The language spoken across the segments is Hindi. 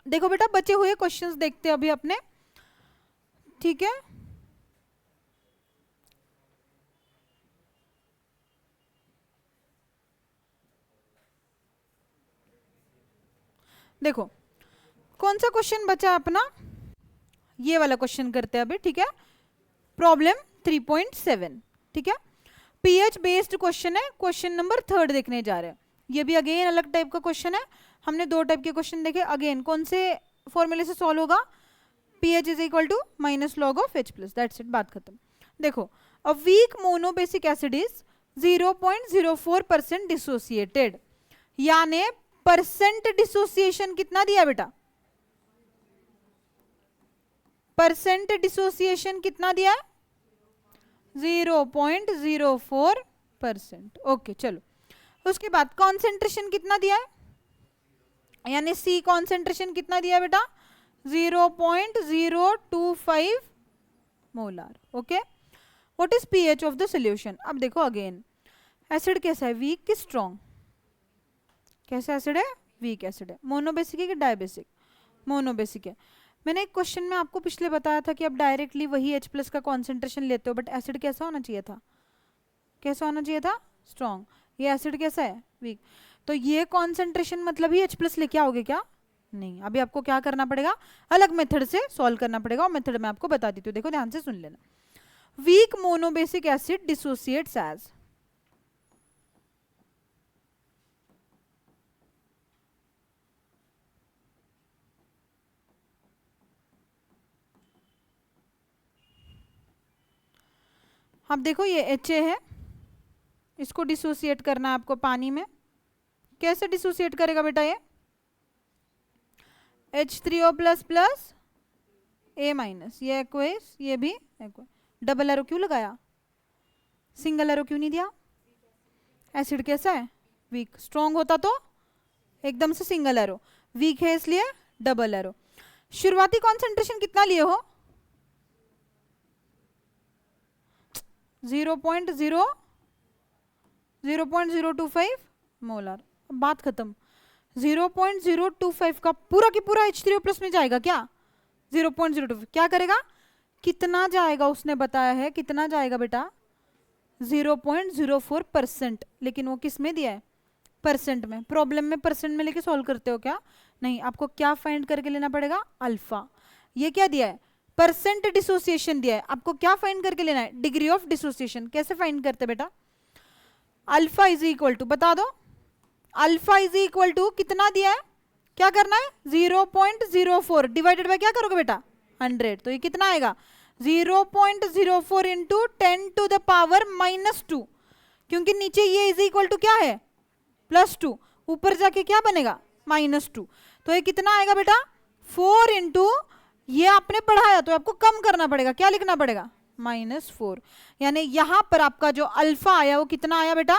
देखो बेटा बचे हुए क्वेश्चंस देखते हैं अभी अपने, ठीक है। देखो कौन सा क्वेश्चन बचा अपना, ये वाला क्वेश्चन करते हैं अभी, ठीक है। प्रॉब्लम 3.7, ठीक है। पीएच बेस्ड क्वेश्चन है, क्वेश्चन नंबर 3 देखने जा रहे हैं। ये भी अगेन अलग टाइप का क्वेश्चन है। हमने 2 टाइप के क्वेश्चन देखे, अगेन कौन से फॉर्मूले से सॉल्व होगा, pH is equal to minus log of H plus, that's it, बात खत्म। देखो a weak monobasic acid is 0.04% dissociated, यानी परसेंट डिसोसिएशन कितना दिया बेटा, परसेंट डिसोसिएशन कितना दिया है, 0.04%। ओके चलो, उसके बाद कॉन्सेंट्रेशन कितना दिया है, यानी सी कॉन्सेंट्रेशन कितना दिया है बेटा, 0.025 molar. Okay, what is pH of the solution. अब देखो अगेन एसिड कैसा है, वीक कि स्ट्रॉन्ग, कैसा एसिड है, वीक एसिड है। मोनोबेसिक है कि डायबेसिक, मोनोबेसिक है। मैंने एक क्वेश्चन में आपको पिछले बताया था कि आप डायरेक्टली वही H प्लस का कॉन्सेंट्रेशन लेते हो, बट एसिड कैसा होना चाहिए था, कैसा होना चाहिए था, स्ट्रॉन्ग। ये एसिड कैसा है, वीक। तो ये कॉन्सेंट्रेशन मतलब ही H प्लस लेके आओगे क्या, नहीं। अभी आपको क्या करना पड़ेगा, अलग मेथड से सॉल्व करना पड़ेगा, और मेथड मैं आपको बता देती हूँ, देखो ध्यान से सुन लेना। Weak monobasic acid dissociates as, अब देखो ये HA है, इसको डिसोसिएट करना है आपको पानी में। कैसे डिसोसिएट करेगा बेटा, ये H3O plus plus A minus, ये एक्वेस, ये भी एक्वेस। डबल एरो क्यों लगाया, सिंगल एरो क्यों नहीं दिया। एसिड कैसा है, वीक। स्ट्रॉन्ग होता तो एकदम से सिंगल एरो, वीक है इसलिए डबल एरो। शुरुआती कॉन्सेंट्रेशन कितना लिए हो, 0.025 मोलर। बात खत्म। 0.025 का पूरा की पूरा H3O प्लस में जाएगा क्या, 0.025 क्या करेगा, कितना जाएगा उसने बताया है, कितना जाएगा बेटा, 0.04%। लेकिन वो किस में दिया है, परसेंट में। प्रॉब्लम में परसेंट में लेके सॉल्व करते हो क्या, नहीं। आपको क्या फाइंड करके लेना पड़ेगा, अल्फा। ये क्या दिया है, परसेंट डिसोसिएशन दिया है, आपको क्या फाइंड करके लेना है, डिग्री ऑफ डिसोसिएशन। कैसे फाइंड करते बेटा, अल्फा इज इक्वल टू, बता दो, अल्फा इज इक्वल टू कितना दिया है, क्या करना है, 0.04 डिवाइडेड बाय क्या करोगे बेटा, 100। तो ये कितना आएगा, 0.04 इंटू 10 टू द पावर -2, क्योंकि नीचे ये इज इक्वल टू क्या है, +2, ऊपर जाके क्या बनेगा, -2। तो ये कितना आएगा बेटा, 4 इंटू, ये आपने पढ़ाया तो आपको कम करना पड़ेगा, क्या लिखना पड़ेगा, -4। यानी यहां पर आपका जो अल्फा आया वो कितना आया बेटा,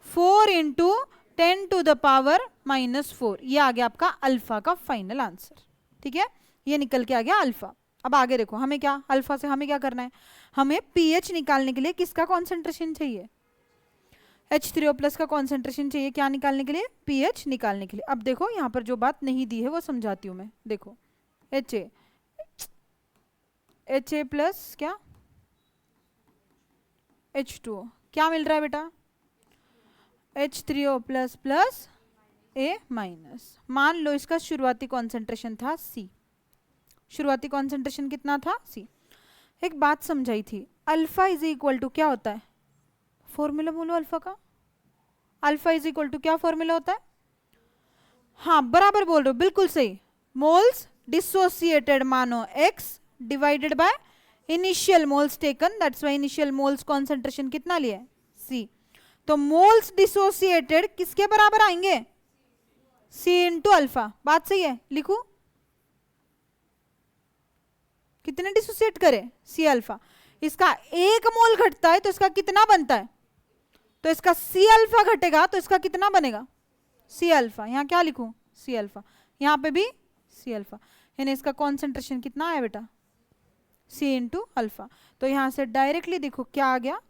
4 इंटू 10 टू द पावर -4। ये आ गया आपका अल्फा का फाइनल आंसर, ठीक है। ये निकल के आ गया अल्फा। अब आगे देखो, हमें क्या, अल्फा से हमें क्या करना है, हमें पीएच निकालने के लिए किसका कॉन्सेंट्रेशन चाहिए, H3O प्लस का कॉन्सेंट्रेशन चाहिए, क्या निकालने के लिए, पीएच निकालने के लिए। अब देखो यहाँ पर जो बात नहीं दी है वो समझाती हूँ मैं। देखो HA प्लस क्या, H2O, क्या मिल रहा है बेटा, H3O plus plus A minus. मान लो इसका शुरुआती कॉन्सेंट्रेशन था C, शुरुआती कॉन्सेंट्रेशन कितना था, C। एक बात समझाई थी, अल्फा इज इक्वल टू क्या होता है, फॉर्मूला बोलो अल्फा का, अल्फा इज इक्वल टू क्या फॉर्मूला होता है, हाँ बराबर बोल रहे हो, बिल्कुल सही, मोल्स डिसोसिएटेड मानो X divided by initial moles taken, that's why initial moles concentration कितना लिया है, C। तो मोल्स डिसोसिएटेड किसके बराबर आएंगे, C इंटू अल्फा। बात सही है, लिखू, कितने डिसोसिएट करे, C अल्फा। इसका 1 मोल घटता है तो इसका कितना बनता है, तो इसका C अल्फा घटेगा तो इसका कितना बनेगा, C अल्फा। यहाँ क्या लिखूं, C अल्फा, यहाँ पे भी C अल्फा, यानी इसका कॉन्सेंट्रेशन कितना आया बेटा, C इंटू अल्फा। तो यहाँ से डायरेक्टली देखो क्या आ गया,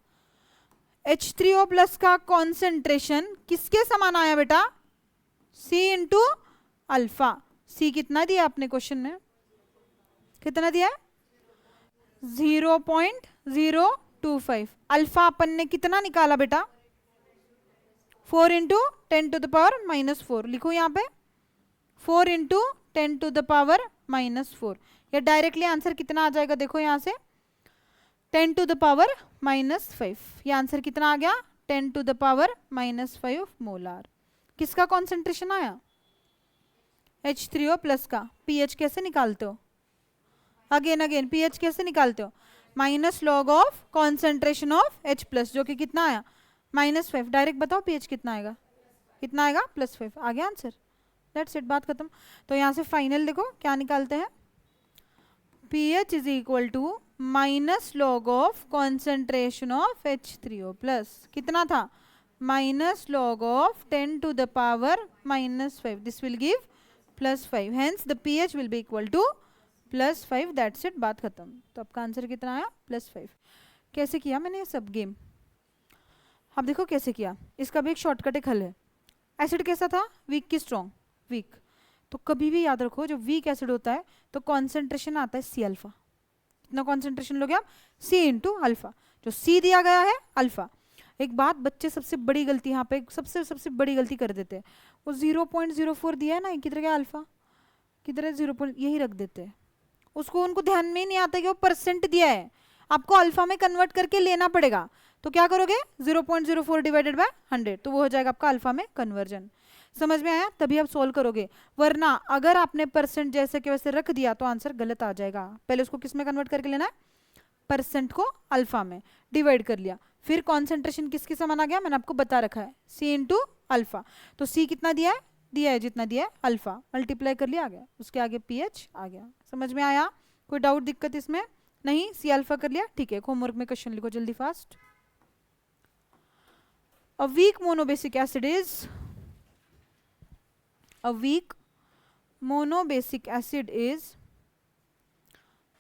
H3O प्लस का कॉन्सेंट्रेशन किसके समान आया बेटा, C इंटू अल्फा। सी कितना दिया आपने क्वेश्चन में, कितना दिया है 0.025। अल्फा अपन ने कितना निकाला बेटा 4 इंटू 10⁻⁻⁴। लिखो यहाँ पे 4 इंटू 10⁻⁻⁴। या डायरेक्टली आंसर कितना आ जाएगा, देखो यहाँ से 10⁻⁻5। ये आंसर कितना आ गया 10⁻⁻5 मोलार। किसका कॉन्सेंट्रेशन आया H3O प्लस का। पीएच कैसे निकालते हो, अगेन अगेन पीएच कैसे निकालते हो, minus log of concentration of H plus, जो कि कितना आया -5। डायरेक्ट बताओ पीएच कितना आएगा, कितना आएगा +5। आ गया आंसर, दैट्स इट, बात खत्म। तो यहाँ से फाइनल देखो क्या निकालते हैं, pH is equal to minus log of concentration of H3O plus, कितना था minus log of 10⁻⁻5। This will give +5, hence the pH will be equal to +5, that's it, बात खत्म। तो आपका आंसर कितना आया +5। कैसे किया मैंने ये सब गेम, अब देखो कैसे किया। इसका भी एक शॉर्टकट एक हल है। एसिड कैसा था, वीक की स्ट्रॉन्ग, वीक। तो कभी भी याद रखो जब वीक एसिड होता है तो कॉन्सेंट्रेशन आता है C अल्फा। कितना कॉन्सेंट्रेशन लोगे आप, C इंटू अल्फा। जो C दिया गया है अल्फा। एक बात, बच्चे सबसे बड़ी गलती यहाँ पे सबसे बड़ी गलती कर देते हैं, वो 0.04 दिया है ना, किधर गया अल्फा, किधर है 0. यही रख देते हैं, उसको उनको ध्यान में ही नहीं आता कि वो परसेंट दिया है, आपको अल्फा में कन्वर्ट करके लेना पड़ेगा। तो क्या करोगे 0.04 डिवाइडेड बाय 100, तो वो हो जाएगा आपका अल्फा में कन्वर्जन। समझ में आया, तभी आप सोल्व करोगे, वरना अगर आपने परसेंट जैसे कि वैसे रख दिया तो आंसर गलत आ जाएगा। पहले उसको किस में कन्वर्ट करके लेना है, परसेंट को अल्फा में डिवाइड कर लिया, फिर कॉन्सेंट्रेशन किसके समान आ गया, मैंने आपको बता रखा है C इंटू अल्फा। तो C कितना दिया है जितना दिया है अल्फा, मल्टीप्लाई कर लिया, आ गया, उसके आगे pH आ गया। समझ में आया, कोई डाउट दिक्कत इसमें नहीं, C अल्फा कर लिया, ठीक है। होमवर्क में क्वेश्चन लिखो जल्दी fast. A weak monobasic acid is, a weak monobasic acid is,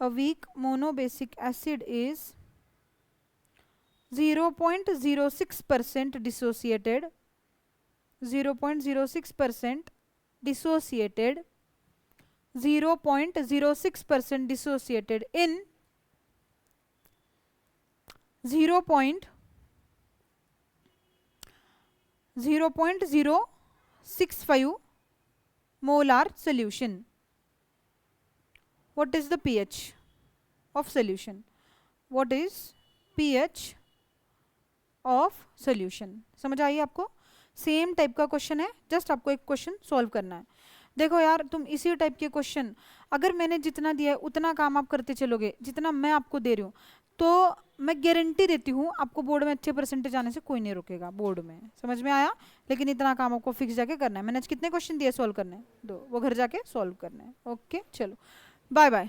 a weak monobasic acid is 0.06% dissociated, 0.06% dissociated, 0.06% dissociated in 0.065 molar solution. What is the pH of solution? What is pH of solution? समझ आई आपको, सेम टाइप का क्वेश्चन है, जस्ट आपको एक क्वेश्चन सॉल्व करना है। देखो यार, तुम इसी टाइप के क्वेश्चन, अगर मैंने जितना दिया है उतना काम आप करते चलोगे, जितना मैं आपको दे रही हूँ, तो मैं गारंटी देती हूँ आपको बोर्ड में अच्छे परसेंटेज आने से कोई नहीं रोकेगा बोर्ड में। समझ में आया, लेकिन इतना काम आपको फिक्स जाके करना है। मैंने आज कितने क्वेश्चन दिए सॉल्व करने, 2, वो घर जाके सॉल्व करना है। ओके चलो, बाय बाय।